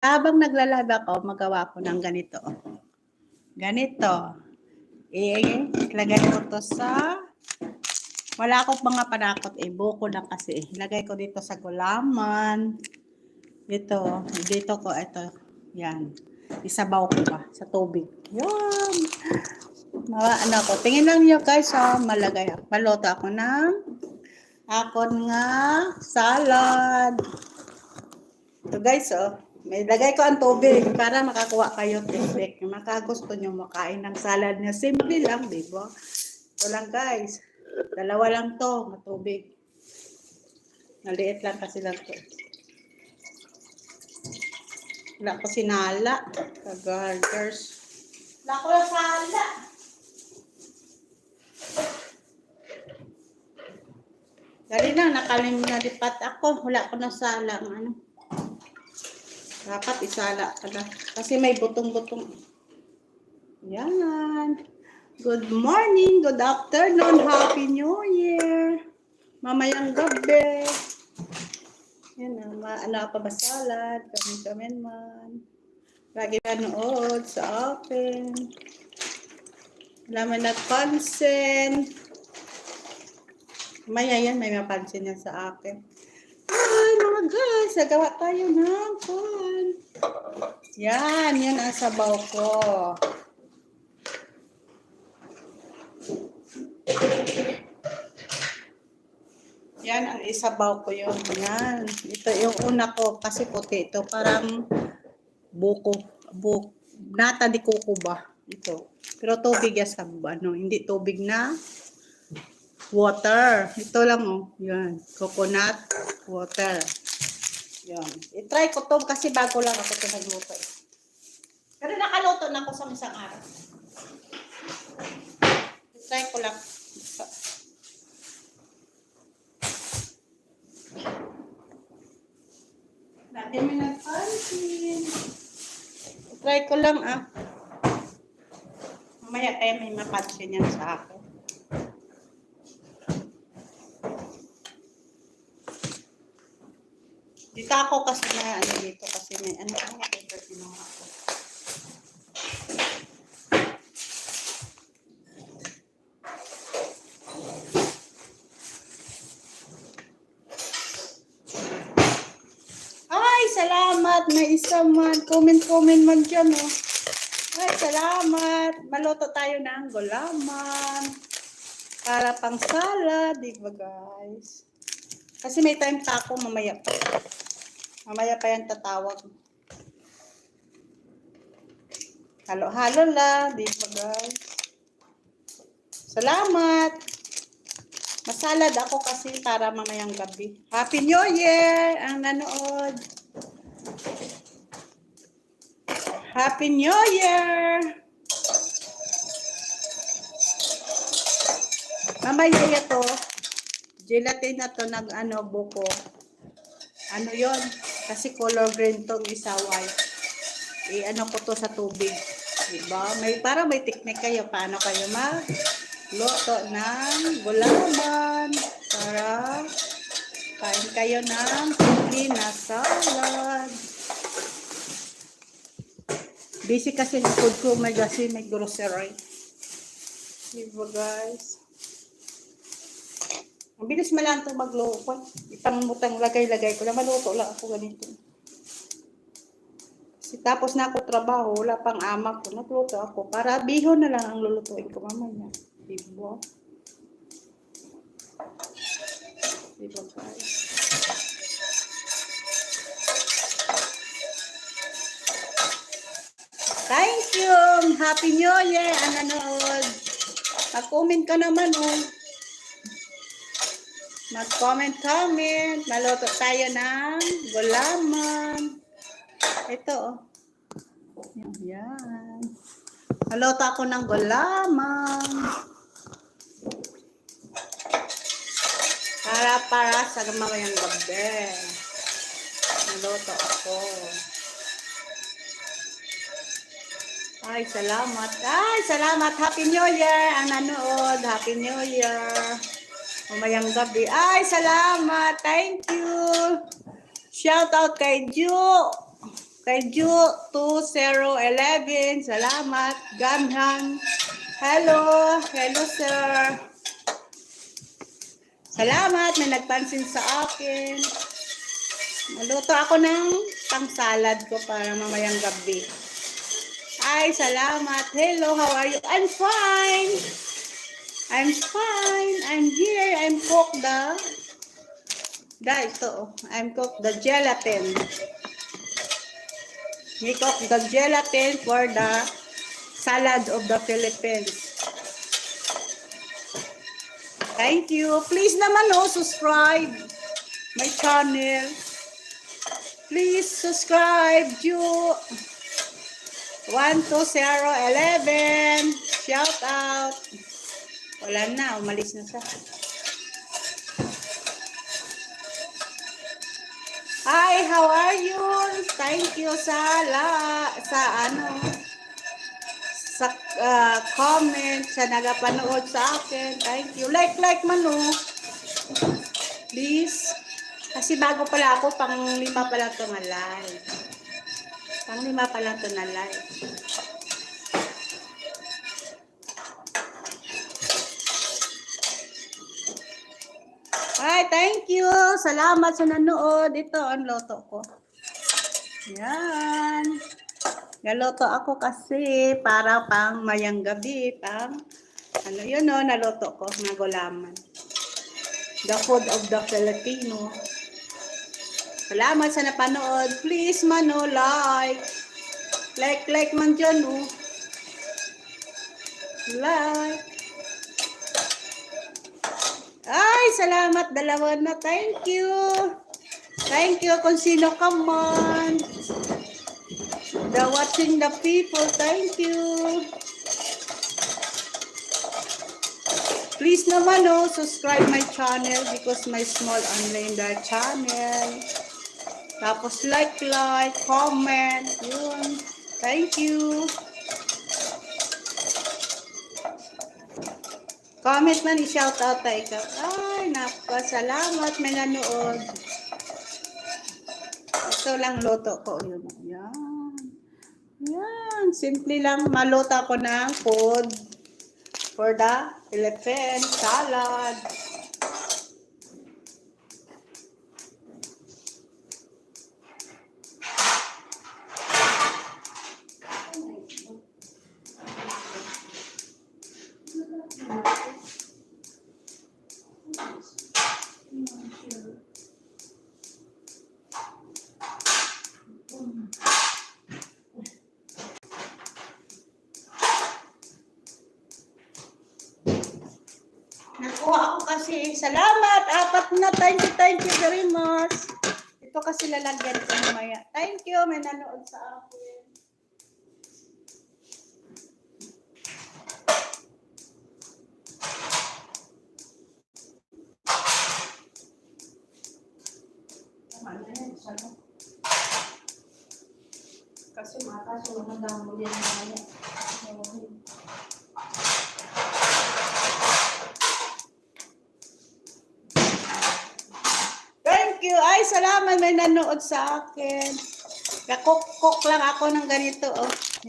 Habang nagla-live ako, magawa ko ng ganito. Ganito. Ilagay ko to sa... Wala akong mga panakot. Buko na kasi. Ilagay ko dito sa gulaman. Dito ko, ito. Yan. Isabaw ko ba sa tubig. Yan. Ano ko. Tingin lang niyo guys, malagay. Maluto ako ng akon nga salad. Ito guys, may lagay ko ang tubig para makakuha kayo technique. Makagusto nyo makain ng salad niya. Simple lang, di ba? Ito lang guys. Dalawa lang to, matubig. Maliit lang kasi lang to. Wala ko sinala. Kagarders. Wala ko na sala. Dali na, nalipat ako. Wala ko na sala. Ano? Dapat isala ka na. Kasi may butong-butong. Yan. Good morning, good afternoon, Happy New Year. Mamayang gabi. Yan na, ano pa ba salad? Kamin man. Lagi nanood sa akin. Wala man nagpansin. Maya yan, may mapansin yan sa akin. Ay, mga guys, nagawa tayo ng fun. Yan ang sabaw ko. Yan ang isabaw ko yun. Yan. Ito yung una ko kasi puti ito. Parang buko. Nata di kuko ba? Ito. Pero tubig yan sa ano. Hindi tubig na water. Ito lang Yan. Coconut water. Yan. I-try ko to kasi bago lang ako ito nagluto. Pero nakaluto na ako sa isang araw. I-try ko lang. Dati may nagpansin. I-try ko lang Mamaya tayo may mapansin yan sa akin. Dito ako kasi dito kasi may paper kinuha ako. Ay, salamat! May isa man. Comment man dyan, Ay, salamat! Maluto tayo ng gulaman. Para pang salad, di ba guys? Kasi may time pa ako mamaya pa. Mamaya pa yan tatawag. Halo-halo lang, di ba guys? Salamat! Masalad ako kasi para mamayang gabi. Happy New Year! Ang nanood. Happy New Year! Mamaya ito. Gelatin na to ng buko. Ano yon? Kasi color green tong isa white. Ko to sa tubig. Diba? Para may technique kayo. Paano kayo magluto ng gulaman. Para kain kayo ng simple na salad. Busy kasi yung food ko. Kasi may grocery. Diba guys? Ang bilis mo lang itong magluto. Ipangmutang lagay-lagay ko. Maluto lang ako ganito. Tapos na ako trabaho, wala pang ama ko. Nagluto ako. Para bihon na lang ang lulutuin ko mamaya. Diba? Diba guys? Thank you! Happy New Year! Ang nanood. Mag-comment ka naman Mag-comment. Maluto tayo ng gulaman. Ito Yan. Maluto ako ng gulaman. Para sa mamayang gabi. Maluto ako. Ay, salamat. Happy New Year. Ang nanood. Happy New Year. Mamayang gabi. Ay, salamat. Thank you. Shout out kay Ju. Kay Ju2011, salamat. Gamhan. Hello. Hello, sir. Salamat, may nagpansin sa akin. Maluto ako ng pang-salad ko para mamayang gabi. Ay, salamat. Hello, how are you? I'm fine. I'm fine. I'm here. I'm cook I'm cook the gelatin. We cook the gelatin for the salad of the Philippines. Thank you. Please naman subscribe my channel. Please subscribe Ju 12011. Shout out. Wala na, umalis na siya. Hi, how are you? Thank you sa comment, sa nagapanood sa akin. Thank you. Like mano. Please. Kasi bago pala ako, pang-5 pa lang ito na live. Pang-5 pa lang ito na live. Ay, thank you. Salamat sa nanood. Ito ang loto ko. Yan. Naloto ako kasi para pang mayang gabi, naloto ko na gulaman. The food of the Filipino. Salamat sa napanood. Please like. Like man dyan, Like. Ay, salamat. Dalawa na. Thank you. Thank you kung sino ka man. Watching the people, thank you. Please naman subscribe my channel because my small online channel. Tapos like, comment, yun. Thank you. Comment man, i-shout out tayo ikaw. Ay, napasalamat, may nanood. Ito lang loto ko. Yun. Yan, simple lang maluto ko ng food for the Philippine salad. Nakuha ako kasi. Salamat. 4 na. Thank you very much. Ito kasi lalagyan ko mamaya. Thank you. May nanood sa akin. Kasi makasunod ang muli na mamaya. Ay, salamat. May nanood sa akin. Kakok lang ako ng ganito,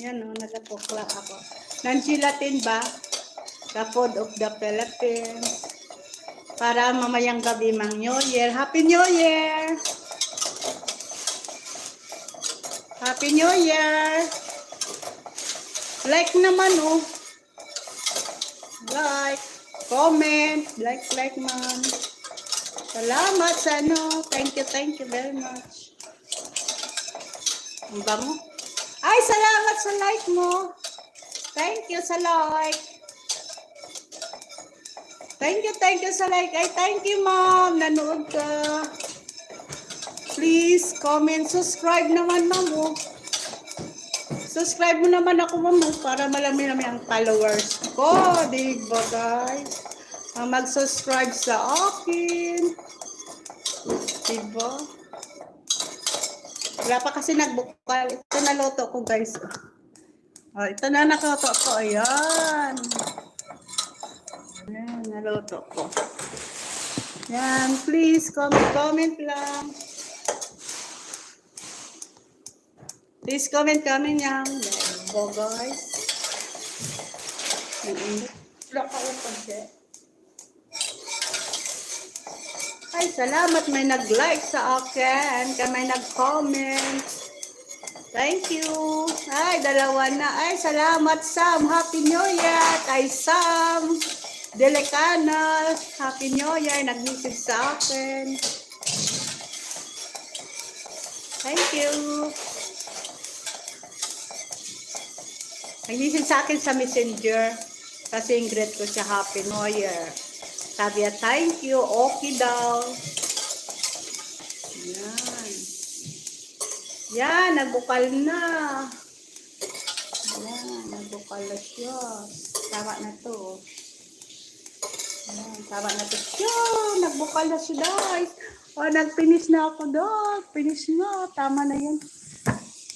Yan, nagkakok lang ako. Ng gelatin ba? The food of the Philippines. Para mamayang gabi mang New Year. Happy New Year! Happy New Year! Like naman, Like. Comment. Like man. Salamat sa Thank you very much. Ang bango. Ay, salamat sa like mo. Thank you sa like. Thank you sa like. Ay, thank you, ma'am. Nanood ka. Please, comment, subscribe naman, ma'am. Subscribe mo naman ako, ma'am, para malami-lami ang followers ko. Diba, guys? Mag-subscribe sa akin. Diba? Wala pa kasi nagbukal. Ito naluto ko, guys. Ito na naluto ko. Ayan. Ayan, naluto ko. Ayan, please, comment lang. Please comment kami niyang. Go guys. Wala ka yung pansit. Ay, salamat. May nag-like sa akin. May nag-comment. Thank you. Ay, dalawa na. Ay, salamat Sam. Happy New Year kay Sam Delecana. Happy New Year. Nag-message sa akin. Thank you. Nag-message sa akin sa Messenger. Kasi yung greet ko siya Happy New Year. Sabi niya, thank you. Okay daw. Yan. Yan, nagbukal na. Yan, nagbukal na siya. Tama na to. Yan, tama na to siya. Nagbukal na siya, guys. O, nag-finish na ako, dog. Finish na. Tama na yan.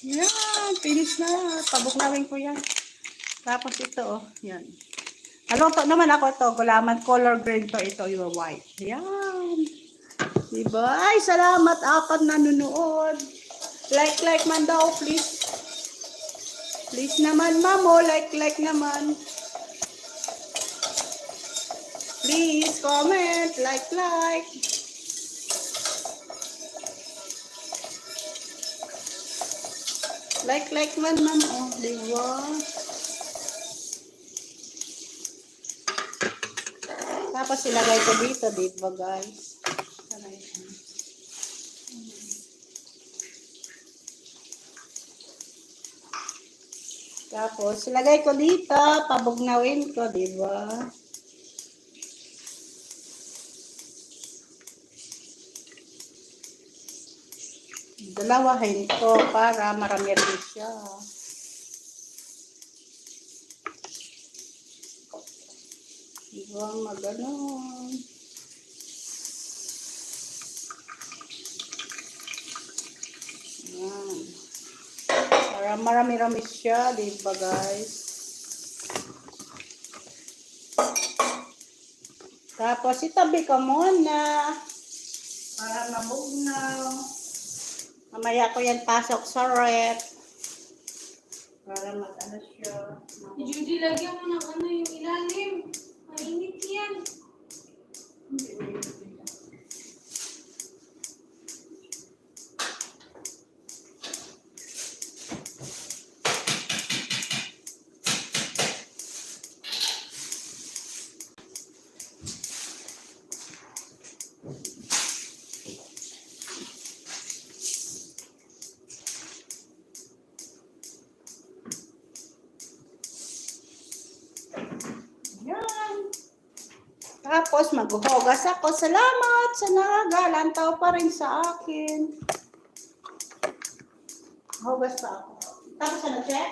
Yan, finish na. Pabuklawin ko yan. Tapos ito, oh. Yan. Naluto naman ako ito. Gulaman color green to. Ito yung white. Yan. Diba? Ay, salamat. Apat na nanonood. Like man daw, please. Please naman, mamo. Like naman. Please, comment. Like. Like man, ma'am. Oh, diba? Tapos ilagay ko dito, diba, guys? Tapos, ilagay ko dito, pabugnawin ko, diba? Dalawahin ko para marami rin siya. Diba, maganon. Yan. Para marami-rami siya, diba guys? Tapos itabi ko muna para mabugnaw. Mamaya ko yan pasok sa rep. Para mag-ano siya. Judy, lagyan mo ng ano yung ilalim. Mainit yan. Tapos maghuhugas ako. Salamat sa nagalantaw pa rin sa akin. Hugas pa ako. Tapos ano, check?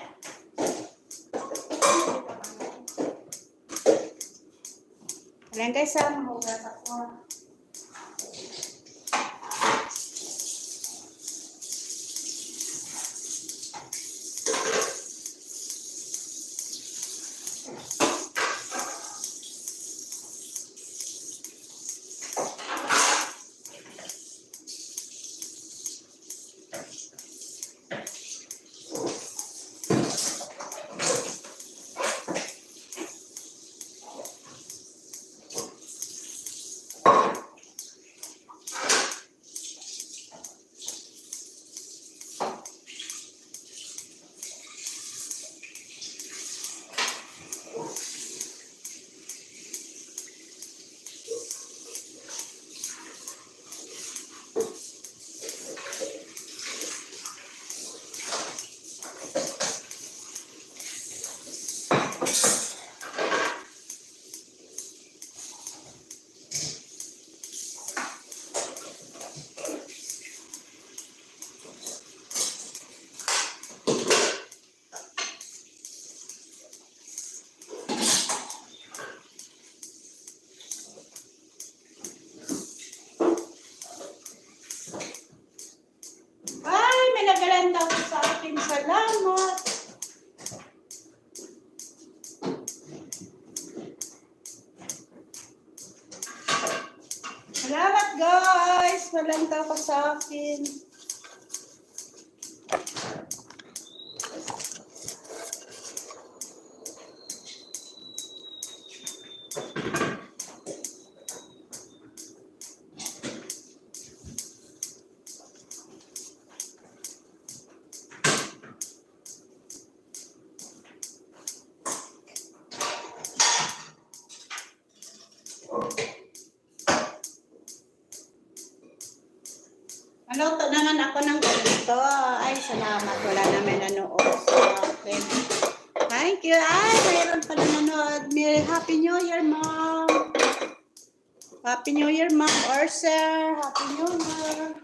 Ayan guys, maghugas ako. Nagalantaw sa akin. Salamat. Salamat guys. Nalantaw ka sa akin. ito. Ay, salamat. Wala naman nanood sa akin. Thank you. Ay, mayroon pala nanood. Happy New Year, Mom. Happy New Year, Mom or Sir. Happy New Year.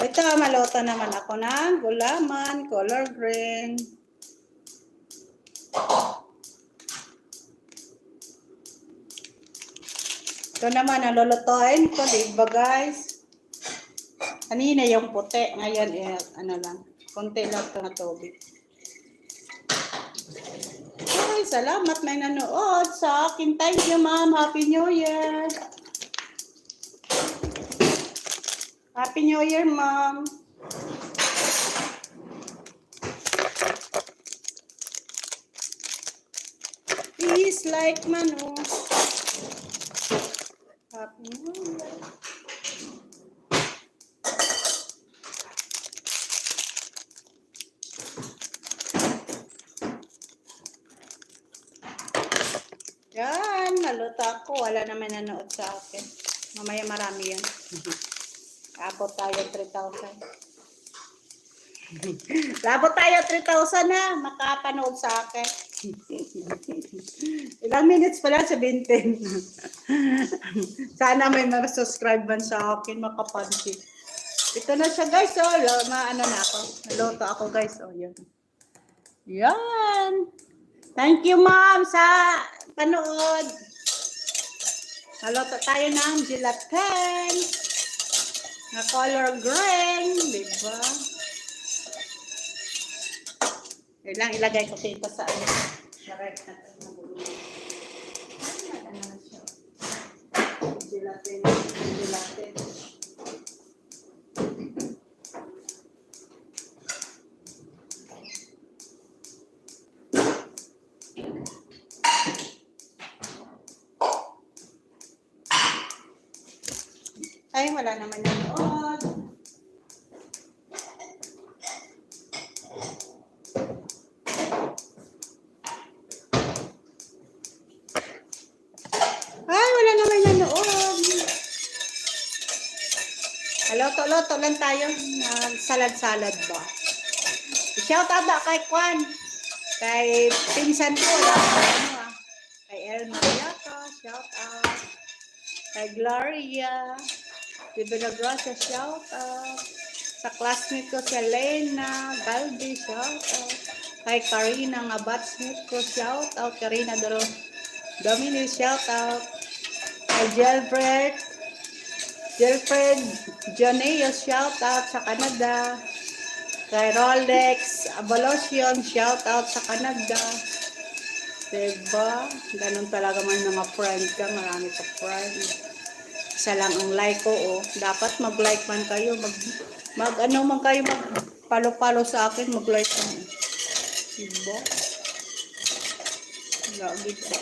Ito, maluto naman ako ng gulaman, color green. Ito naman, nalulutuin ko, diba guys? Kanina yung puti, ngayon ano lang, konti lang ito na tubig. Ay, salamat may nanood sa akin. Thank you, Ma'am. Happy New Year. Happy New Year, Ma'am. Please like Manu. Happy New Year. Yan, naluto ako. Wala naman nanood sa akin. Mamaya marami yan. Abot tayo 3,000. Labot tayo 3,000 na. Makapanood sa akin. Ilang minutes pa lang sa 20. Sana may subscribe man sa akin. Makapansin. Ito na siya guys. Oh, maano na ako. Naluto ako guys. Oh, yan. Yan. Thank you, Ma'am, sa panood. Naluto tayo ng gelatin na color green, diba? Yun lang, ilagay ko dito sa ano. Direct na ito. Ano na siya? Gelatin. Gelatin. Ay, wala naman nanood. Ay, wala naman nanood. Loto-loto lang tayo. Salad-salad ba? Shout out na kay Kwan. Kay pinsan ko. Kay Elma Yato. Shout out. Kay Gloria. Diba na Gracia, shout out. Sa classmate ko si Elena Galdi, shout out. Kay Karina nga batchmate ko, shout out. Karina Dominic, shout out. Kay Jelfred Joneo, shout out sa Canada. Kay Rolex Abolition, shout out sa Canada. Diba? Ganun talaga man mga friend ka. Marami ka friend. Isa lang ang like ko, oh. Dapat mag-like man kayo. Mag-ano man kayo, mag-palo-palo sa akin, mag-like man. Diba? Lagi ko.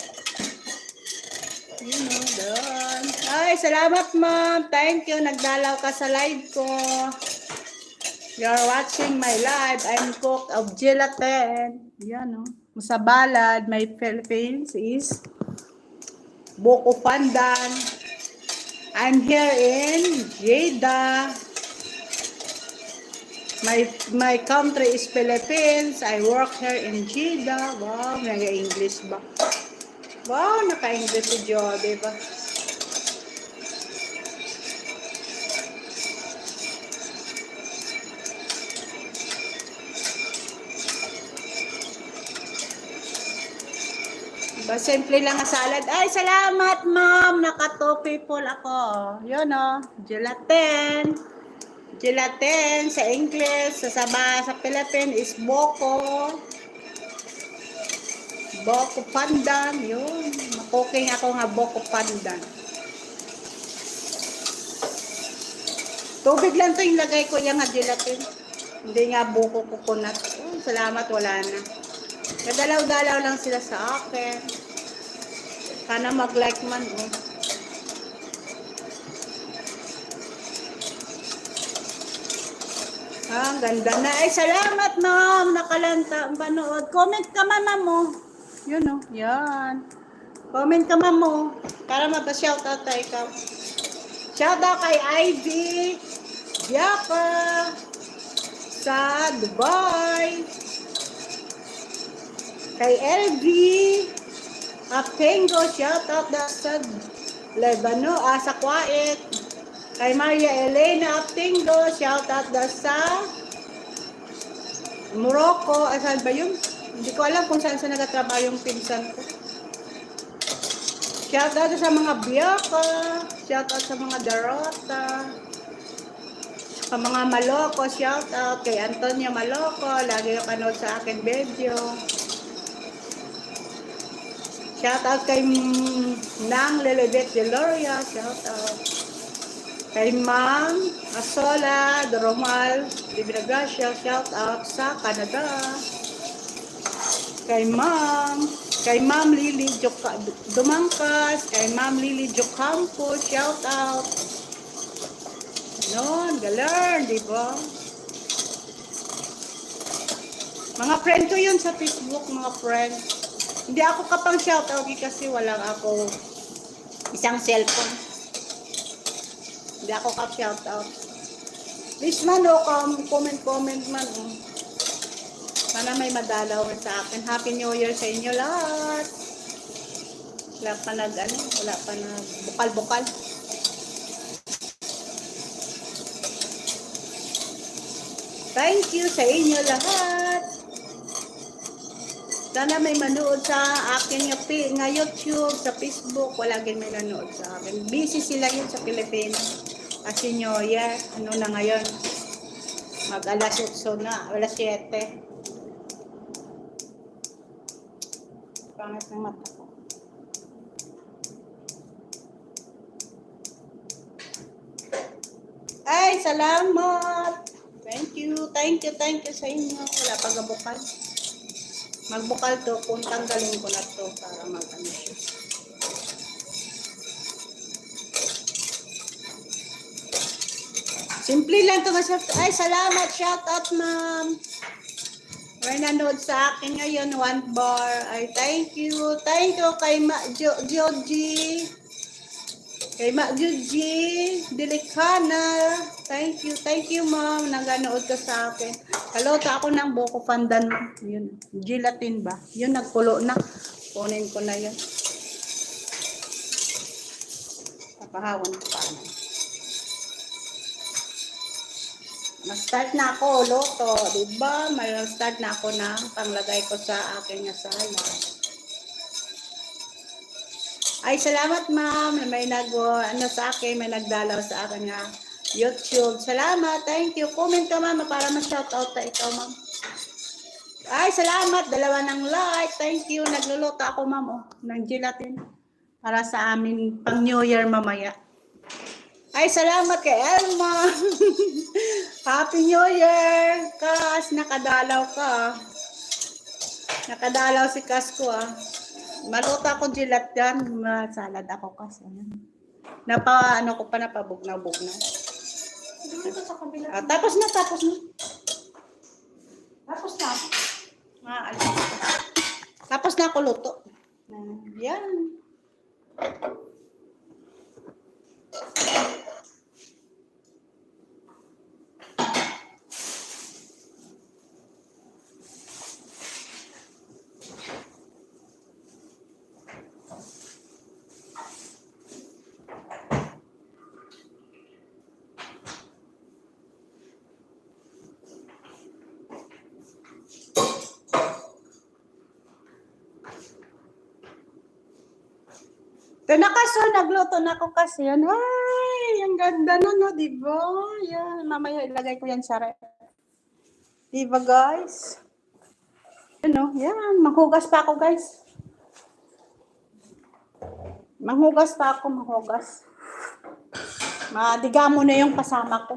You know, done. Ay, salamat, Ma'am. Thank you. Nagdalaw ka sa live ko. You're watching my live. I'm cook of gelatin. Yan, oh. Sa balad, my Philippines is Buko Pandan. I'm here in Jeddah. My country is Philippines. I work here in Jeddah. Wow, nag-English ba? Wow, naka-English si Jody ba? Simple lang ang salad. Ay, salamat, Ma'am. Naka 2 people ako. Yun, oh. Gelatin. Gelatin sa English. Sa Philippines is Boko. Boko Pandan. Yun. Makuking ako nga Boko Pandan. Tubig lang to yung lagay ko yung gelatin. Hindi nga Boko coconut. Oh, salamat, wala na. Kadalaw-dalaw lang sila sa akin. Sana mag-like man, oh. Ah, ang ganda na. Ay, salamat, ma'am. Nakalanta ang panood. Comment ka, mama mo. Yun, oh. Yan. Comment ka, ma'am mo. Para mapa-shoutout tayo ikaw. Shoutout kay Ivy. Biaka. Sa Dubai. Kay LV. Aptengo. Shoutout na sa Lebano. Sa Kuwait. Kay Maria Elena Aptengo. Shoutout na sa Morocco. Saan ba yun? Hindi ko alam kung saan sa nagatrabaho yung pinsan ko. Shoutout sa mga Biaka. Shoutout sa mga Darota. Sa mga Maloko. Shoutout kay Antonio Maloko. Lagi ka panood sa akin video. Shoutout kay Nang Lelebet Deloria. Shoutout. Kay Ma'am Asola Doromal de Vinagracia. Shoutout sa Canada. Kay Ma'am Lily Dumangkas, kay Ma'am Lily Jocampo, shout out. Noon, galing, di ba? Mga friend ko yun sa Facebook, mga friend. Hindi ako kapang shout out kasi walang ako isang cellphone. Hindi ako kap shout out. Please man, comment man. Sana may madalaw sa akin. Happy New Year sa inyo lahat. Wala pa bukal-bukal. Thank you sa inyo lahat. Sana may manood sa akin nga YouTube, sa Facebook. Wala din may nanood sa akin. Busy sila yun sa Pilipinas. Kasi New Year, ano na ngayon? Mag-alas 8 na, alas 7. Pangit ng mata ko. Ay, salamat! Thank you sa inyo. Wala pang bukal. Magbukal to, kung tanggalin ko na to para mag-ano siya. Simple lang to. Ay, salamat! Shout out, ma'am! May nanood sa akin ngayon, 1 bar. Ay, thank you. Thank you kay Joji. Kay Joji Delicana. Thank you, ma'am. Naganood ka sa akin. Kalota ako ng buko pandan mo. Yun. Gelatin ba? Yun, nagpulo na. Kunin ko na yun. Papahawan ko pa. Mag-start na ako, loto. Diba? Mag-start na ako na panglagay ko sa aking salad. Ay, salamat, ma'am. May sa akin, may nagdalaw sa akin nga YouTube. Salamat. Thank you. Comment ka, ma'am, para ma-shoutout ta ikaw, ma'am. Ay, salamat. 2 ng like. Thank you. Nagluluto ako, ma'am, ng gelatin. Para sa amin pang New Year mamaya. Ay, salamat kay Elma. Happy New Year. Kas, nakadalaw ka. Nakadalaw si Kas ko, Maluto ako gelatin. Salad ako kasi. Ano ko pa, napabugnaw-bugnaw. Dito sa kabila. Tapos na. Tapos na. Tapos na ako luto. Yan. Nagluto na ako kasi yan. Ay, ang ganda na, no, diba? Yan, mamaya ilagay ko yan sa rep. Diba, guys? Yan, manghugas pa ako, guys. Manghugas. Madigamo na yung kasama ko.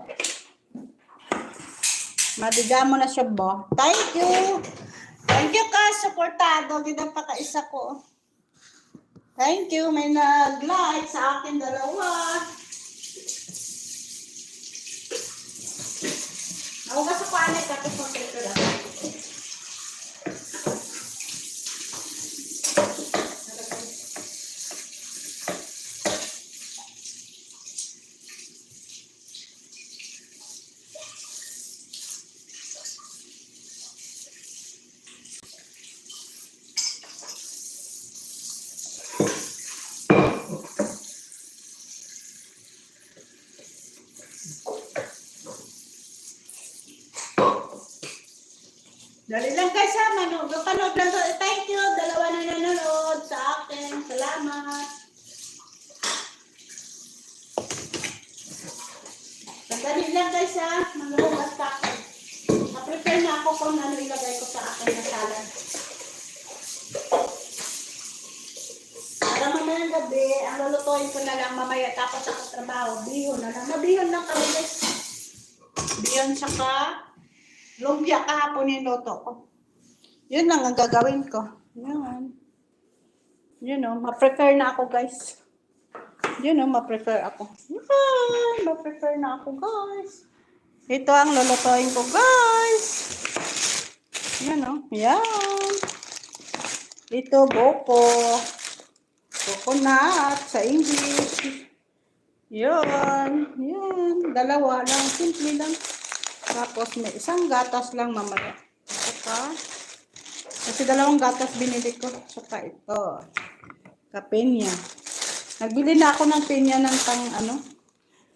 Madigamo na siya ba? Thank you, Kas. Supportado. Ganda pa ka-isa ko. Thank you. May nag-like sa akin 2. Ako kasi paanay tapos mag-prepare ako. Dali lang guys ha, panood lang. Thank you, dalawa na nanonood sa akin. Salamat. Dali lang guys ha, manood at sa akin. Na-prepare na ako kung ano ilagay ko sa akin na salad. Para mamayang gabi, ang lulutuin ko na lang mamaya tapos ako trabaho. Bihon na lang. Mabihon lang kami guys. Bihon saka lumpia kahapon yung luto ko. Yun lang ang gagawin ko. Yan. Yun o, ma-prepare na ako guys. Yun o, ma-prepare ako. Yan, ma-prepare na ako guys. Ito ang lulutuin ko guys. Yan o, yan. Ito buko. Coconut sa English. Yun, yan. Dalawa lang, simple lang. Tapos may isang gatas lang mamaya. Saka, kasi dalawang gatas binili ko. Saka ito. Kapinya. Nagbili na ako ng pinya ng pang ano.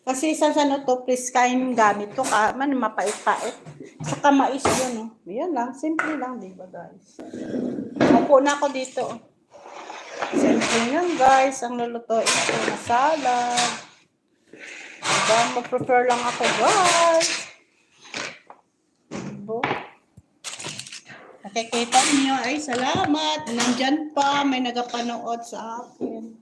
Kasi isa sa ano to, prescribe gamit to. Man, mapait-pait. Saka mais yun. Oh. Yan lang. Simple lang, diba guys? Upo na ako dito. Simple yan guys. Ang lulutuin ko na salad. Diba? Mag-prepare lang ako guys. Nakikita niyo ay salamat. Nandyan pa, may nagapanood sa akin.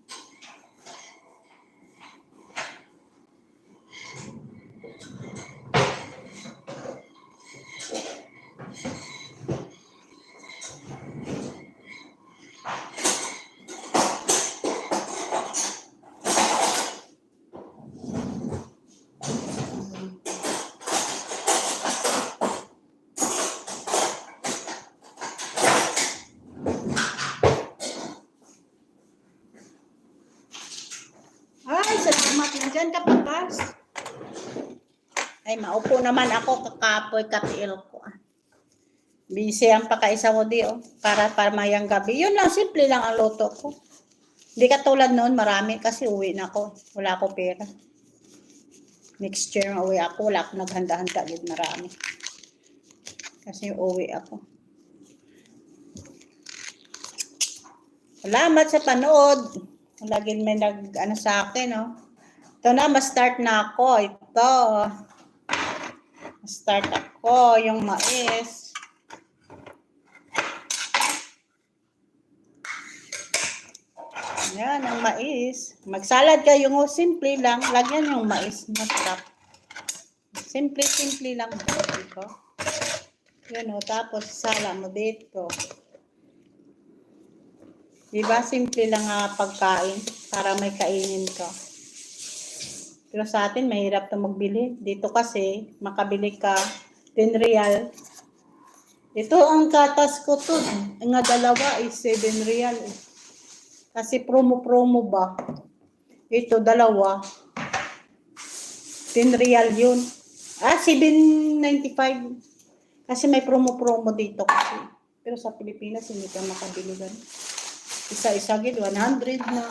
Ay, salamat. Nandyan ka pa, Pas. Ay, maupo naman ako. Kakapoy, katiil ko. Busy ang pakaisa mo di, oh. Para mayang gabi. Yun lang, simple lang ang loto ko. Hindi katulad noon, marami kasi uwi na ako. Wala ako pera. Next year, uwi ako. Wala ako naghanda-handa. Marami. Kasi uwi ako. Salamat sa panood. Lagi may nag-ano sa akin, no? Ito na, ma-start na ako. Ito. Ma-start ako. Yung mais. Yan, ang mais. Magsalad kayo yung simple lang. Lagyan yung mais. Masarap. Simple lang. Dito. Yan o. Tapos, sala mo dito. Diba? Simple lang pagkain para may kainin ka. Pero sa atin, mahirap na magbili. Dito kasi, makabili ka 10 real. Ito ang katas ko to. Nga dalawa is 7 real. Kasi promo ba? Ito, dalawa. 10 real yun. 7.95. Kasi may promo dito kasi. Pero sa Pilipinas, hindi ka makabili ganun. Isa-isa gid 100 na.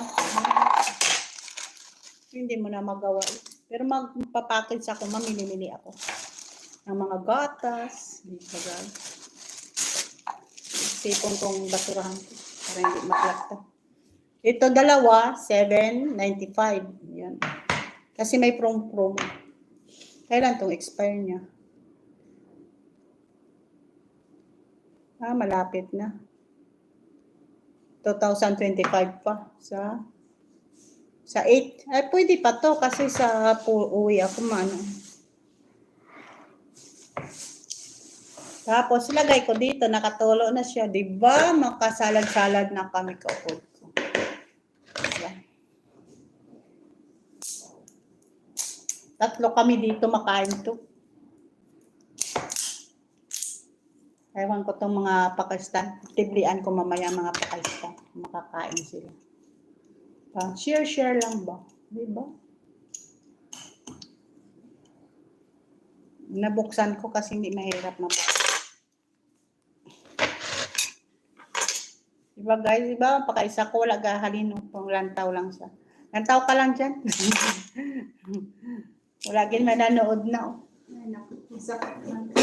Hindi mo na magawa. Pero magpapackage ako, mamili-mili ako ng mga gatas, dito guys. Sipon kong basurahan ko para hindi maplakta. Ito dalawa, 7.95. Yan. Kasi may promo. Kailan tong expire niya? Malapit na. 2025 pa sa 8. Ay, pwede pa to kasi sa uwi ako mano. Tapos, lagay ko dito. Nakatulo na siya. Diba? Makasalad-salad na kami kaupod ko. Diba? Tatlo kami dito makain to. Ewan ko tong mga Pakistan. Tiblian ko mamaya mga Pakistan. Makakain sila. Share lang ba? Diba? Nabuksan ko kasi hindi mahirap mabuksan. Diba guys? Diba? Pakaisa ko wala gahalin. Pang lantaw lang siya. Lantaw ka lang dyan. Wala gin mananood na. Oh. Ay, naku. Sakit lang.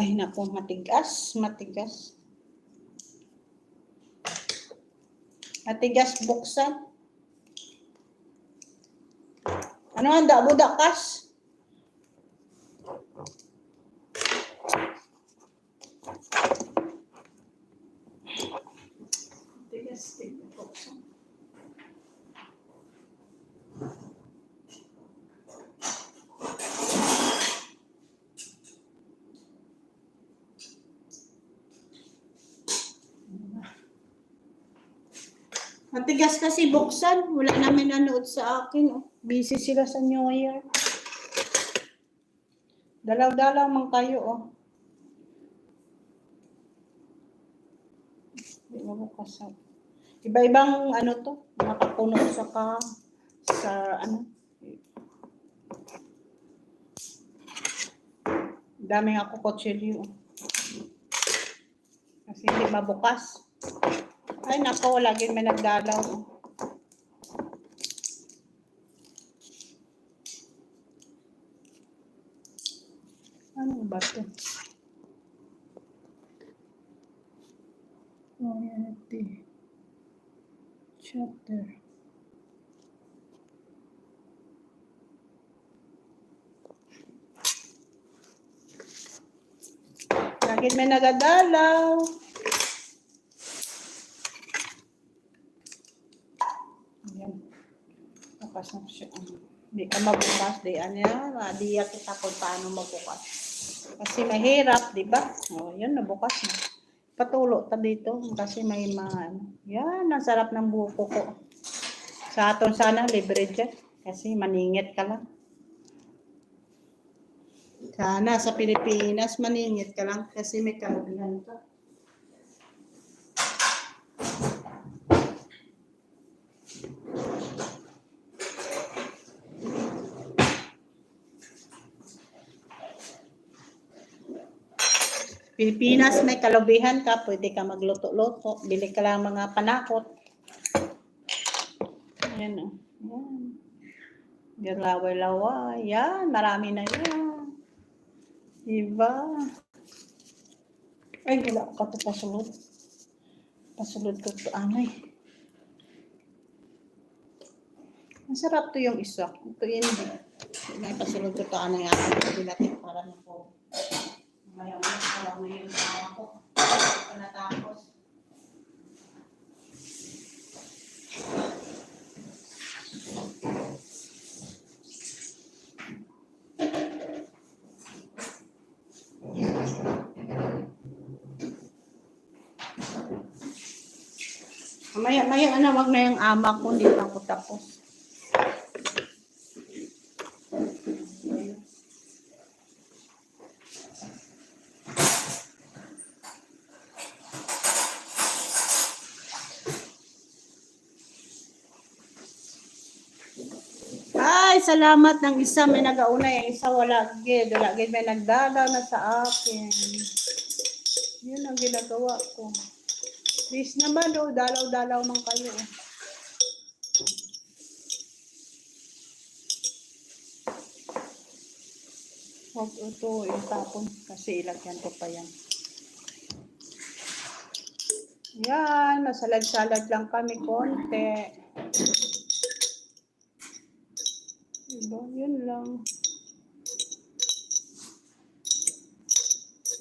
Ay, naku. Matigas. Matigas. Matigas buksan. Ano handa? Budakas? Matigas buksan. Matigas kasi buksan. Wala namin nanood sa akin. Oh. Busy sila sa New Year. Dalaw-dalaw man kayo. Oh. Hindi mabukas. Oh. Iba-ibang ano to. Nakapuno sa ano. Daming ako kutsilyo. Kasi hindi mabukas. Ay, nako, lagi may nagdalaw. Ano ba ito? Community. Chapter. Lagi may nagadalaw. Bukas na siya. Hindi ka mabukas. Di kita kung paano mabukas. Kasi mahirap, di ba? O, yun, nabukas na. Patulo ta dito. Kasi may mga, yan, ang sarap ng buko ko. Sa aton sana, libre dyan. Kasi maningit ka lang. Sana sa Pilipinas, maningit ka lang. Kasi may karubihan ka. Pilipinas, may kalubihan ka, pwede ka magluto-luto. Bili ka lang mga panakot. Ayan o. Yan. Laway-laway. Yan, marami na yan. Diba? Ay, wala ka ito pasulod. Pasulod ko ito, anay. Masarap to yung isa. Ito yun. May pasulod ko ito, anay. Ito natin para na po. Alam mo yung tawa ko. Panatapos. Maya na, wag na yung ama ko. Hindi pa ako tapos. Ay, salamat ng isa may nagauna, yung isa wala gid may nagdalaw na sa akin. Yun ang ginagawa ko. Please naman dalaw-dalaw man kayo. Huwag ito itapon kasi ilagyan ko pa yan. Yan, masalad-salad lang kami konti. Diba? Yun lang.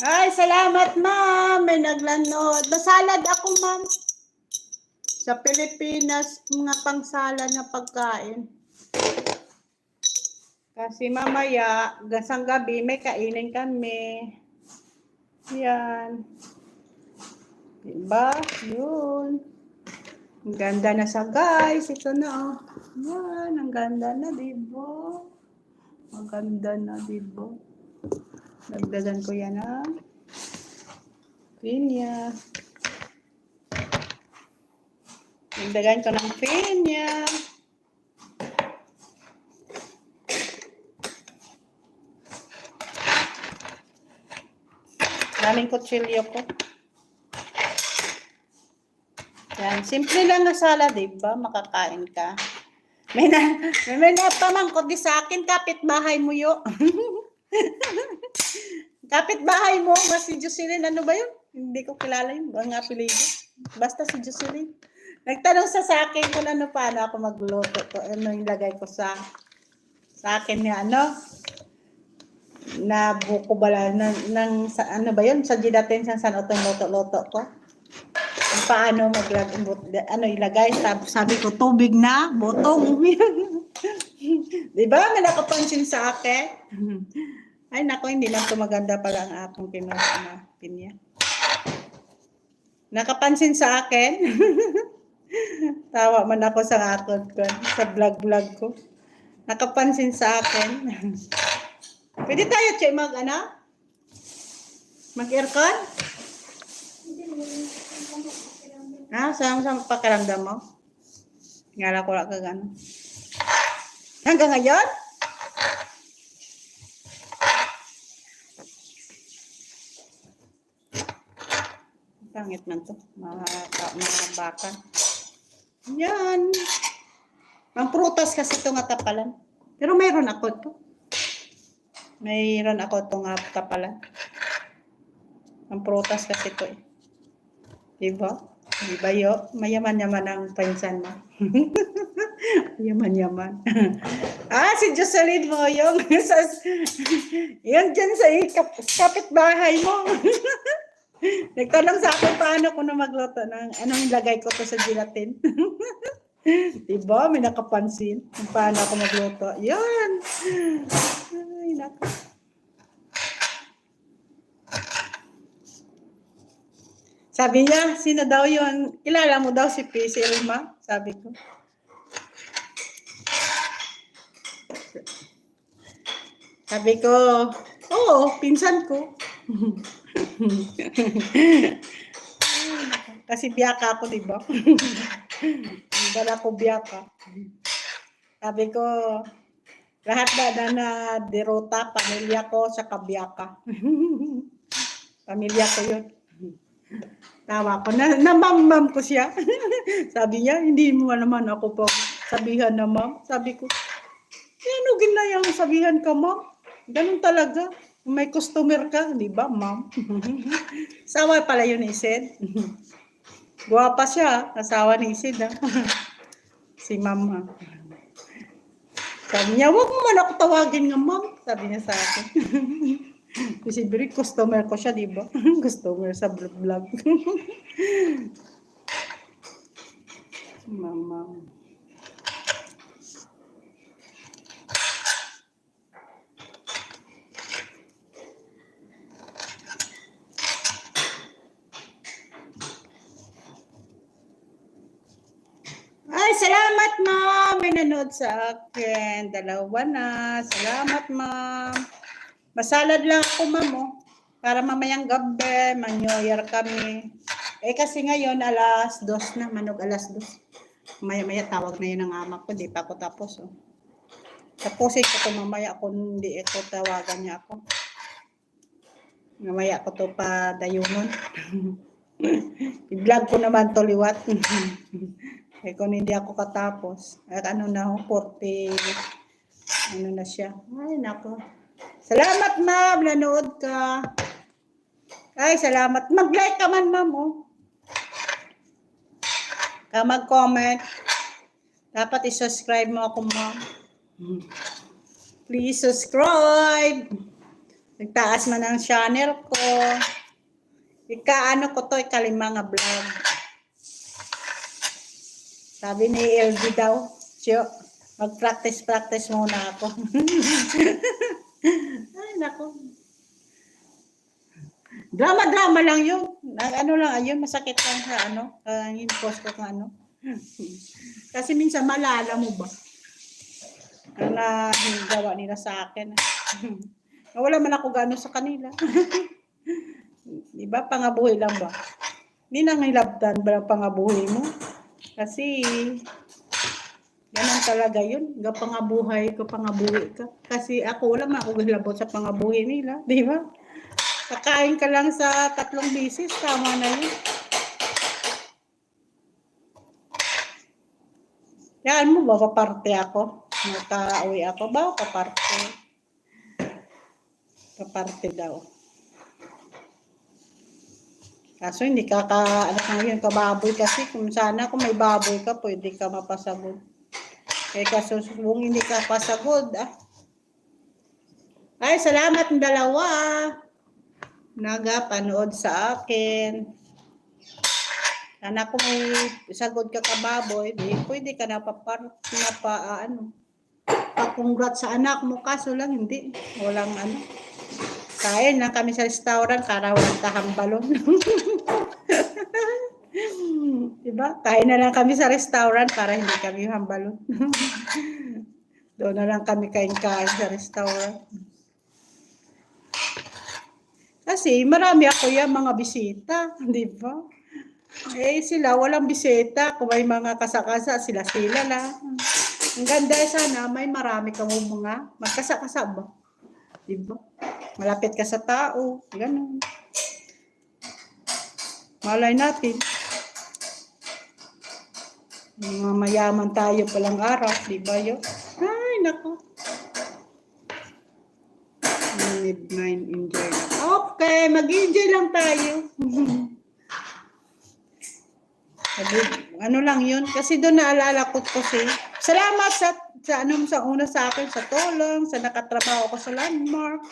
Ay, salamat ma'am. May naglanod. Masalad ako ma'am. Sa Pilipinas, mga pangsala na pagkain. Kasi mamaya, gasang gabi, may kainin kami. Yan. Diba? Yun. Ang ganda na sa guys. Ito na oh. Yan. Ang ganda na, diba? Ang ganda na, diba? Dagdagan ko yan ah. Pinya. Dagdagan ko ng pinya. Daming kutsilyo ko. Yan. Simple lang na salad, diba? Makakain ka. May napamangkot di sa akin, kapitbahay mo yo. Kapitbahay mo, si Jocelyn, ano ba yun? Hindi ko kilala yun. Ang apelido. Basta si Jocelyn. Nagtanong sa akin kung ano paano ako magluto. Ano yung lagay ko sa akin niya, ano? Na buko bala ng sa, ano ba yun? Sa gidatin sa otong loto-loto ko. Kung paano ano ilagay. Sabi ko, tubig na, botong. Diba? May nakapansin sa akin. Ay, nako, hindi lang ito maganda pala ang akong pinya. Nakapansin sa akin. Tawa man ako sa akon ko, sa vlog ko. Nakapansin sa akin. Pwede tayo, Che, mag-aircon? Sama pakiramdam mo? Ngala ko lang ka gano'n. Hanggang ngayon? Pangit man to. Mga baka. Yan. Ang prutas kasi ito nga tapalan. Pero mayroon ako to. Mayroon ako ito nga tapalan. Ang prutas kasi ito eh. Diba? Diba yo? Mayaman-yaman ang pinsan mo. Mayaman-yaman. Si Jocelyn mo yung yun dyan sa kapitbahay mo. Nagtanong sa akin paano ko na magluto ng anong ilagay ko to sa gelatin. Diba? May nakapansin kung paano ako magluto. Yan. Ay, nako. Sabi niya, sino daw yun? Kilala mo daw si P. Si Elma? Sabi ko. Sabi ko, oo, pinsan ko. Kasi biyaka ako, diba? Dala ko biyaka. Sabi ko, lahat na derota, pamilya ko sa kabiyaka. Pamilya ko yun. Tawa ko, namam-mam ko siya. Sabi niya, hindi mo naman ako po sabihan na ma'am. Sabi ko, ano ginayang sabihan ka ma'am? Ganun talaga. May customer ka, di ba, ma'am? Asawa pala yun ni Sid. Guwapa siya, asawa ni Sid. Si ma'am. Sabi niya, wag mo man ako tawagin nga, ma'am. Sabi niya sa akin. Kasi very customer ko siya, di ba? Customer sa vlog. Mama. Ay, salamat, ma'am. May nanood sa akin. Dalawa na. Salamat, ma'am. Masalad lang ako, ma'am, oh. Para mamayang gabi, mag-New Year kami. Kasi ngayon, alas 2 na. Manog alas 2. Maya-maya tawag na yun ng ama ko. Di pa ako tapos, oh. Tapusin ko ito mamaya kung hindi ito tawagan niya ako. Mamaya ko ito pa dayunon. I-vlog ko naman to liwat. Kung hindi ako katapos. Ano na ho, 40. Ano na siya. Ay, nako. Salamat, ma'am. Nanood ka. Ay, salamat. Mag-like ka man, ma'am. Oh. Mag-comment. Dapat i-subscribe mo ako, ma'am. Please subscribe. Nagtaas man ang channel ko. Ika-ano ko to, ikalimang vlog. Sabi ni LB daw, siyo, mag-practice muna ako. Ay, nako. Drama-drama lang yun. Ano lang, ayun, masakit lang sa ano, yung post ko kung ano. Kasi minsan malala mo ba? Ang nagawa nila sa akin. Wala man ako gano'n sa kanila. Diba, pangabuhi lang ba? Hindi nang nilabdan ba pangabuhi mo? Kasi, ganun talaga yun. Pangabuhay ko, pangabuhi ka. Kasi ako, wala man ako gilabot sa pangabuhi nila. Di ba? Kakain ka lang sa 3 bisis, tama na yun. Yan mo ba, paparte ako? Naka-uwi ako ba? Paparte. Paparte daw. Kaso hindi ka ano ka ngayon, kababoy kasi. Kung sana kung may baboy ka, pwede ka mapasagod. Eh kaso kung hindi ka pasagod, Ay, salamat ng dalawa. Nagapanood sa akin. Sana kung may sagod ka kababoy, di, pwede ka pa-congrats sa anak mo. Kaso lang, hindi. Walang ano. Kain lang kami sa restaurant, para walang kahambalon. Diba? Kain na lang kami sa restaurant para hindi kami hambalon. Doon na lang kami kain-kain sa restaurant. Kasi marami ako yan mga bisita, di ba? Eh sila walang bisita, kung may mga kasakasa, sila lang. Ang ganda sana may marami kang mga magkasakasa ba? Di ba? Malapit ka sa tao, ganun. Malay natin. Mga mayaman tayo palang araw, di ba yun? Ay, nako. Midnight enjoy lang. Okay, mag-enjoy lang tayo. Ano lang yun? Kasi doon naalala ko kasi. Salamat sa una sa akin, sa tulong, sa nakatrabaho ko sa Landmark.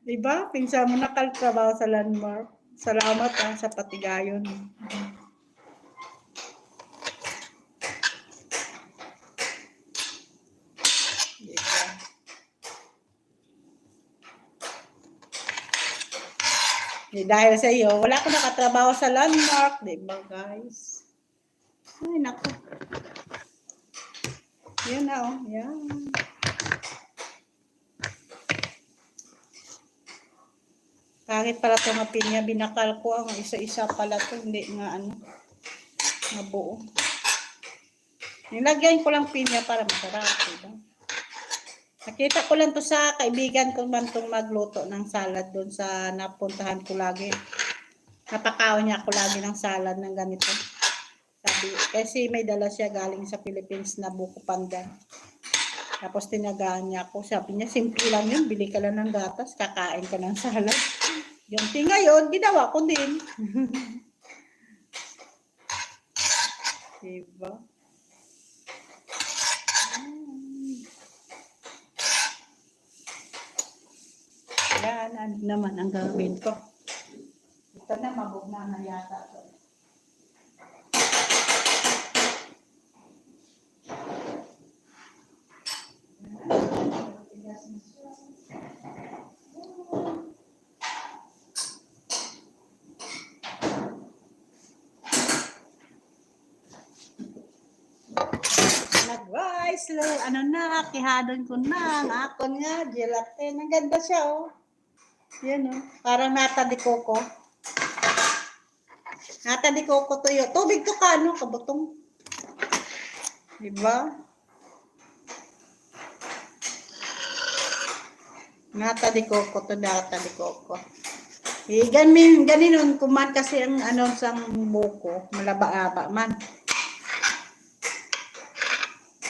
Diba? Pinsan mo nakatrabaho sa Landmark. Salamat sa patigayon. Diba? Dahil sa iyo, wala ko nakatrabaho sa Landmark. Diba guys? Ay, naku. Yan na yan. Kahit pala ito nga pinya, binakal ko ang isa-isa pala ito, hindi nga mabuo. Nilagyan ko lang pinya para masarap, diba? Nakita ko lang to sa kaibigan ko man itong magluto ng salad doon sa napuntahan ko lagi. Napakaw niya ako lagi ng salad ng ganito. Sabi, kasi may dala siya galing sa Philippines na buko pandan. Tapos tinagaan niya ako. Sabi niya, simple lang yun. Bili ka lang ng gatas, kakain ka ng salad. Yung ngayon, ginawa ko din. Diba? Yan, ano naman ang gawin ko. Ito na, mabugna na yata. Guys, ano na, kihadon ko na. Ang akon nga, gelatin. Ang ganda siya, oh. Yan, oh. Parang nata de coco. Nata de coco to yun. Tubig to ka, no? Kabutong. Diba? Nata de coco to, nata de coco. Ganin kuman kasi ang ano sang buko. Malaba-aba man.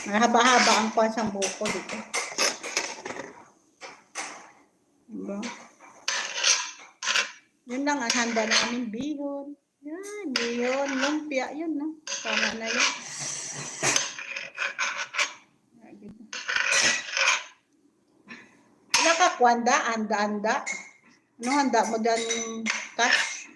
Mahaba-haba ang kuwan sang buko dito. Diba? Yun lang ang handa namin, bihon. Yan, bihon, lumpia, yun no. Tama na yun. Wala ka kwanda, anda-anda. Ano handa mo dyan, Cash?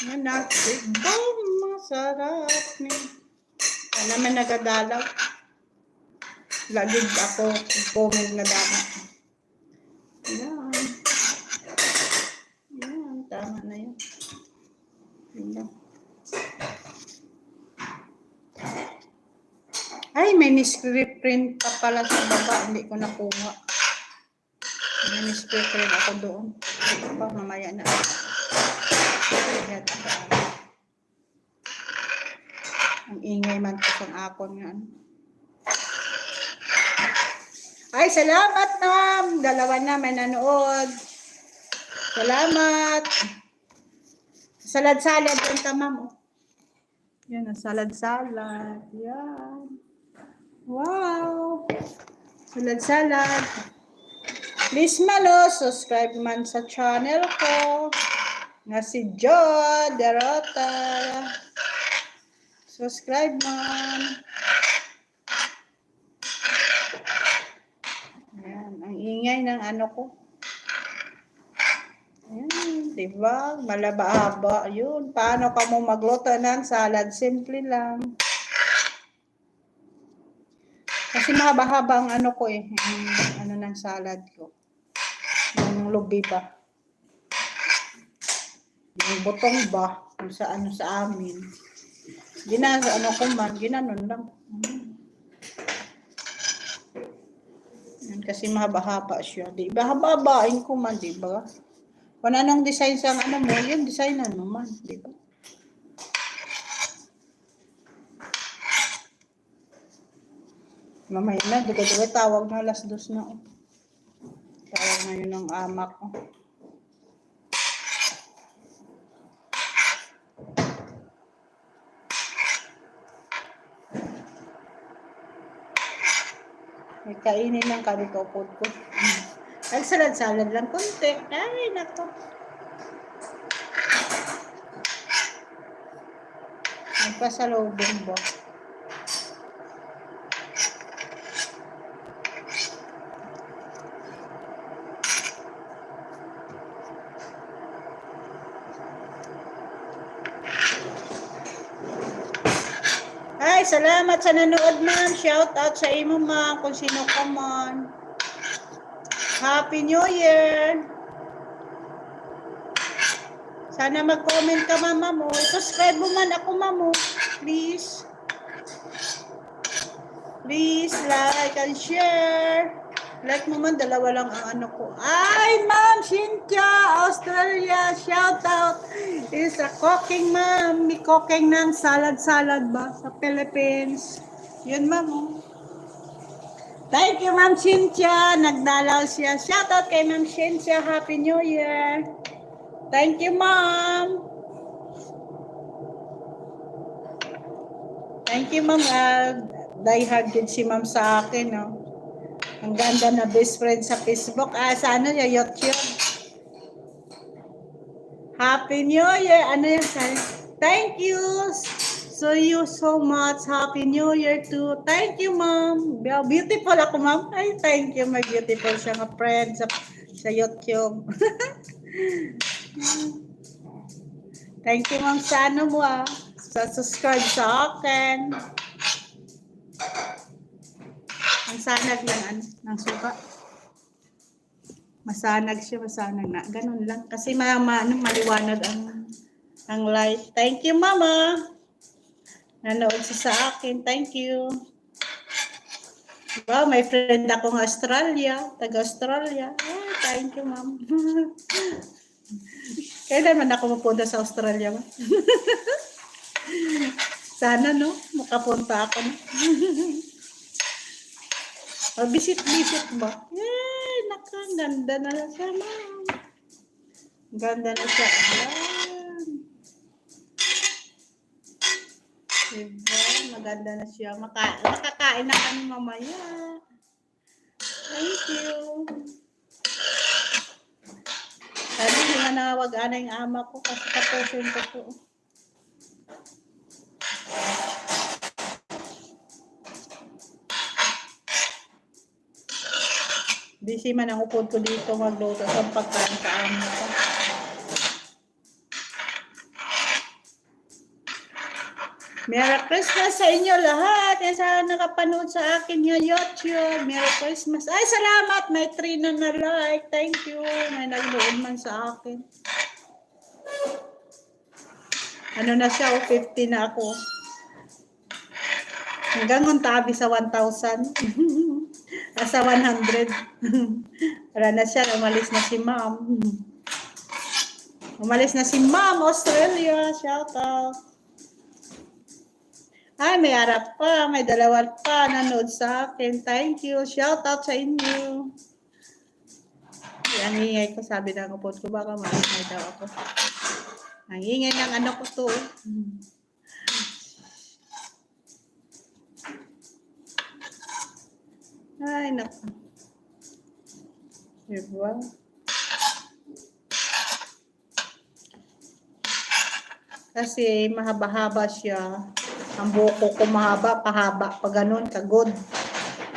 Nagsigong masarap ni. Wala man nagadalaw. Lagig ako. Comment na dama. Yan. Yan. Tama na yan. Yan. Ay, may niscript print pa pala sa baba. Hindi ko nakuha. May niscript print ako doon. Pa, mamaya na. Yan. Ang ingay man ko sa akon nga. Ay, salamat, ma'am. Dalawa na may nanood. Salamat. Salad-salad din ka, ma'am. Yan, salad-salad. Yan. Wow. Salad-salad. Please, malo, subscribe man sa channel ko. Nga si Jo Derota. Subscribe man. Yan, ang ingay ng ano ko. Yan, diba? Malaba-haba. Yun, paano ka mo magluto ng salad? Simple lang. Kasi mahaba-haba ang ano ko eh. Ang ano ng salad ko. Yung lubi ba? Yung butong ba? Kung sa ano sa amin. Ano ko man, ginanon lang. Yan, kasi mahaba-haba siya. Di ba? Haba-habain ko man, di ba? Kung anong design sa ano mo, yun design ano man, di ba? Mamaya na, duga-duga, tawag na alas 2 na. Tawag na yun ng ama ko. May kainin ng karikopod ko. Salad-salad lang konti. Ay, nako. Nagpasalubong ba? Ay, salamat sa nanood, ma'am. Shout out sa imo, ma'am, kung sino ka man. Happy New Year! Sana mag-comment ka, mama mo. Subscribe mo man ako, mamo. Please. Please, like and share. Like mo man, dalawa lang ang ano ko. Ay, ma'am, Cynthia, Australia, shout out. Is a cooking, ma'am. May cooking ng salad-salad ba sa Philippines. Yun, ma'am. Oh. Thank you, ma'am Cynthia. Nagdalaw siya. Shout out kay ma'am Cynthia. Happy New Year. Thank you, ma'am. Thank you, ma'am. Die-hard din si ma'am sa akin, no? Ang ganda na best friend sa Facebook. Sa ano yung YouTube? Happy New Year. Ano yan? Thank you. So you so much. Happy New Year too. Thank you, ma'am. Beautiful ako, ma'am. Ay, thank you. May beautiful siya nga friend sa YouTube. Thank you, ma'am. Sa ano mo, sa subscribe sa akin. Ang sanag lang, ng suka. Masanag siya, masanag na. Ganun lang. Kasi maliwanag ang light. Thank you, mama. Nanood siya sa akin. Thank you. Wow, may friend akong Australia. Taga-Australia. Oh, thank you, ma'am. Kailan man ako mapunta sa Australia, ma? Sana, no? Makapunta ako. Visit ba? Yay! Ganda na siya, ma'am. Ganda na siya. Ayan. Diba? Maganda na siya. Makakain na kami mamaya. Thank you. Sabi hindi nga nawag-ana yung ama ko kasi kapusin ko to. Busy man ang upod ko dito magluto sa pagkain sa amin ko. Merry Christmas sa inyo lahat. Yan sa nakapanood sa akin yung YouTube. Merry Christmas. Ay, salamat. May 3 na like. Thank you. May naglood man sa akin. Ano na siya? 50 na ako. Hanggang ang tabi sa 1,000. Nasa 100. Wala na siya. Umalis na si ma'am. Umalis na si ma'am. Australia. Shout out. Ay, may harap pa. May dalawa pa nanood sa akin. Thank you. Shout out sa inyo. Ang ingay ko, sabi ng kapot ko, baka maingay daw ako. Ang ingay ng ano ko to. Ay, naku. Diba? Kasi mahaba-haba siya. Ang buko ko mahaba, pahaba, pa ganun, kagod.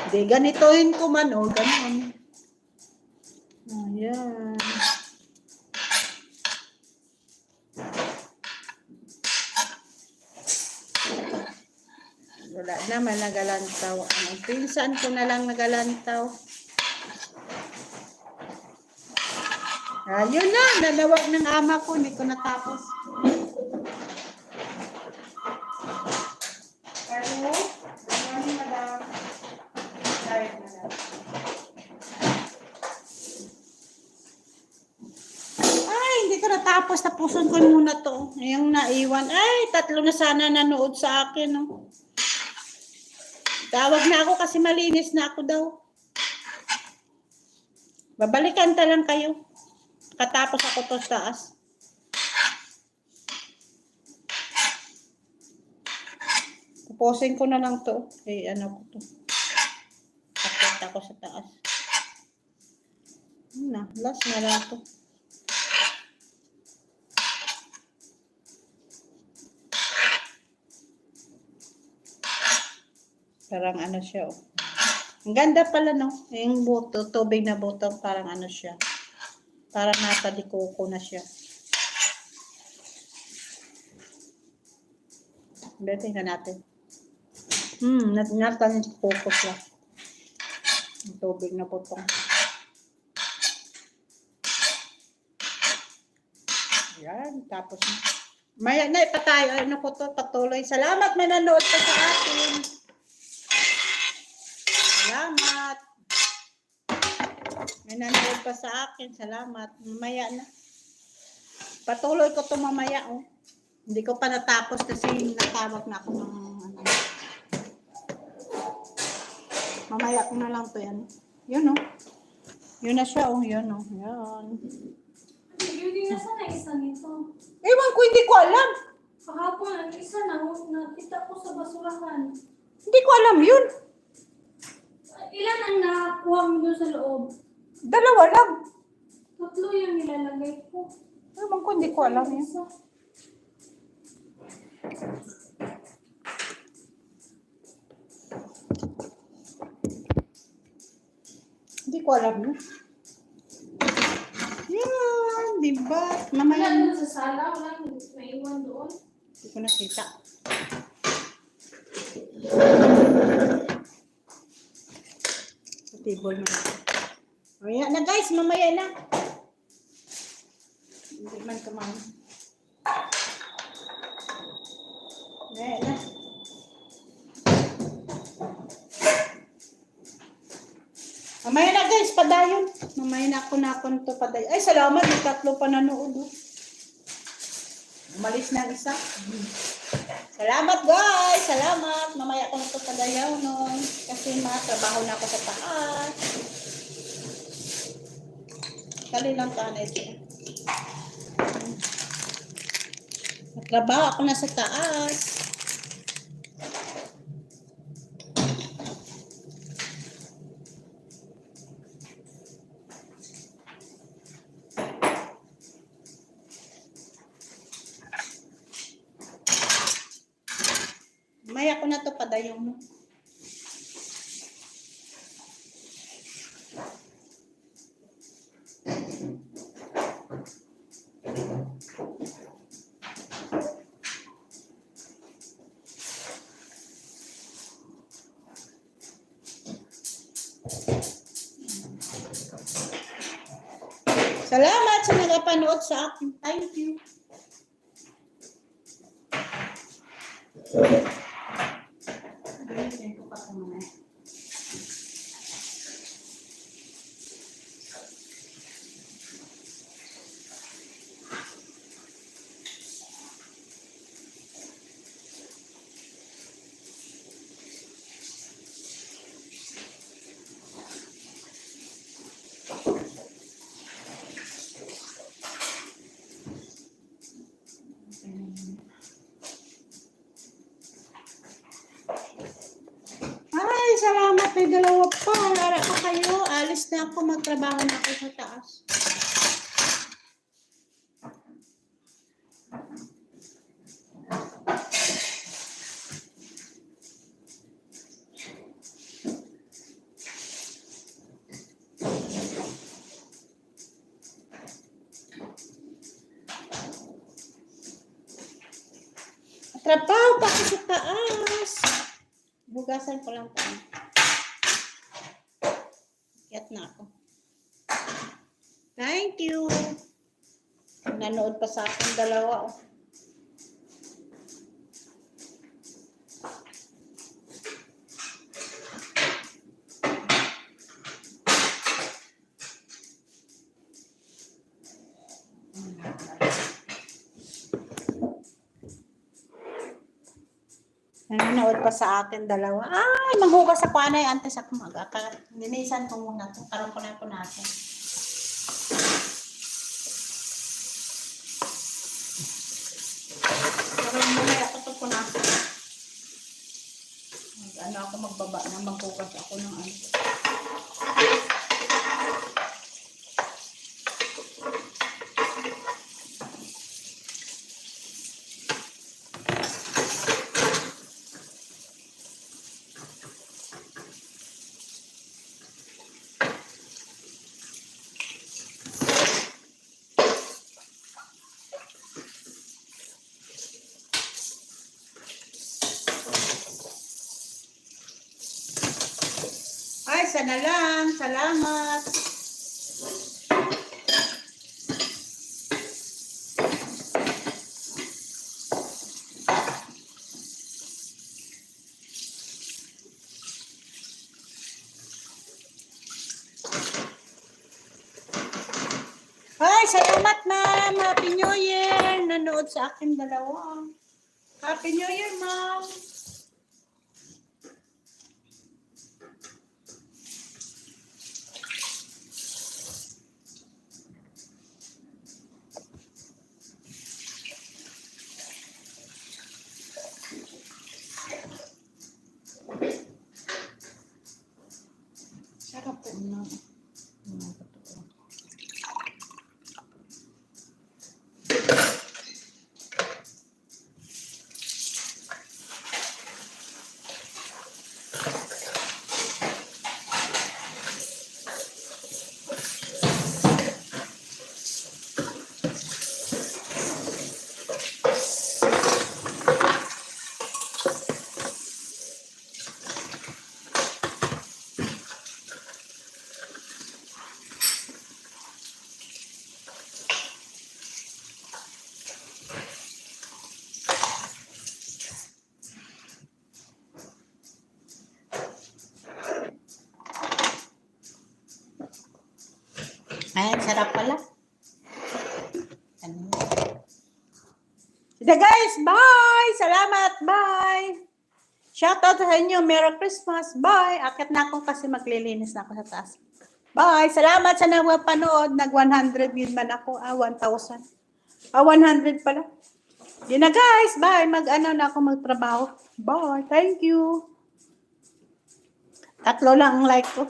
Hindi, ganitohin ko man, o, ganun. Ayan. Wala naman nagalantaw. Ang pinsan ko na lang nagalantaw. Ayun na, nalawag ng ama ko, hindi ko natapos. Hello? Good morning, madam. Sorry, madam. Ay, hindi ko natapos. Tapusin ko muna to. Yung naiwan. Ay, 3 na sana nanood sa akin. No? Tawag na ako kasi malinis na ako daw. Babalikan ta lang kayo. Katapos ako to sa taas. Tapusin ko na lang to. Eh, ano ko to. Takot ako sa taas. Na, last na lang to. Parang ano siya, oh. Ang ganda pala, no? Yung buto, tubig na buto, parang ano siya. Parang nasa dikoko na siya. Tingnan natin. Nasa dikoko siya. Ang tubig na butong. Ayan, tapos na. Maya na, ipatayo. Ano ko to, patuloy. Salamat, may nanood pa sa atin. Salamat. May nanood pa sa akin. Salamat. Mamaya na. Patuloy ko to mamaya, oh. Hindi ko pa natapos kasi natawag na ako ng ano. Mamaya ko na lang to yan. Yun, oh. Yun na siya, oh. Yun, oh. Yan. Hindi na sana isa nito. Ewan ko, hindi ko alam. Kahapon, ang isa na, nakita ko sa basurahan. Hindi ko alam yun. Ilan ang nakakuha mo doon sa loob? 2 lang. 3 yung nilalagay ko. Ewan ko, hindi ko alam yun. Isa. Hindi ko alam yun. Yan, diba? Wala Mamaya. doon sa sala, wala naiwan doon. Hindi ko nakita. Sa table na. Mamaya na guys, mamaya na. Hindi man kumain. Mamaya na. Mamaya na guys, padayon. Mamaya na ako nito padayon. Ay, salamat. May 3 pa nanood. Oh. Umalis na ang isa. Salamat guys. Salamat. Mamaya ko nito padayon. No? Kasi trabaho na ako sa taas. Kali lang tanay ito. Trabaho ako na sa taas. Maya ko na to padayong mo. Salamat sa nagapanood sa akin. Thank you. Gamitin ko pa ito muna. Ay, salamat. May dalawa pa. Lara pa kayo. Alis na ako. Magtrabaho na ako sa taas. Trabaho pa ako sa taas. Bugasan ko lang ito. Kiyat na ako. Thank you. Nanood pa sa akin dalawa. Oh. Nanonood pa sa akin dalawa. Ay, maghugas ako anay antes ako linisan ko muna to. Karoon ko na po natin. Karoon muna ako to po natin. Ano ako magbaba na maghugas ako ng ano. Ay, sana lang. Salamat. Ay, salamat ma'am. Happy New Year. Nanood sa akin dalawa. Happy New Year, ma'am. Sarap po na. Ay, sarap pala. Sige guys, bye! Salamat, bye! Shoutout sa inyo, Merry Christmas, bye! Akit na ako kasi maglilinis na ako sa taas. Bye! Salamat sa nagpanood. Nag-100 din man ako. 1,000. 100 pala. Yun na guys, bye! Mag-ano na ako magtrabaho. Bye! Thank you! 3 lang ang like ko.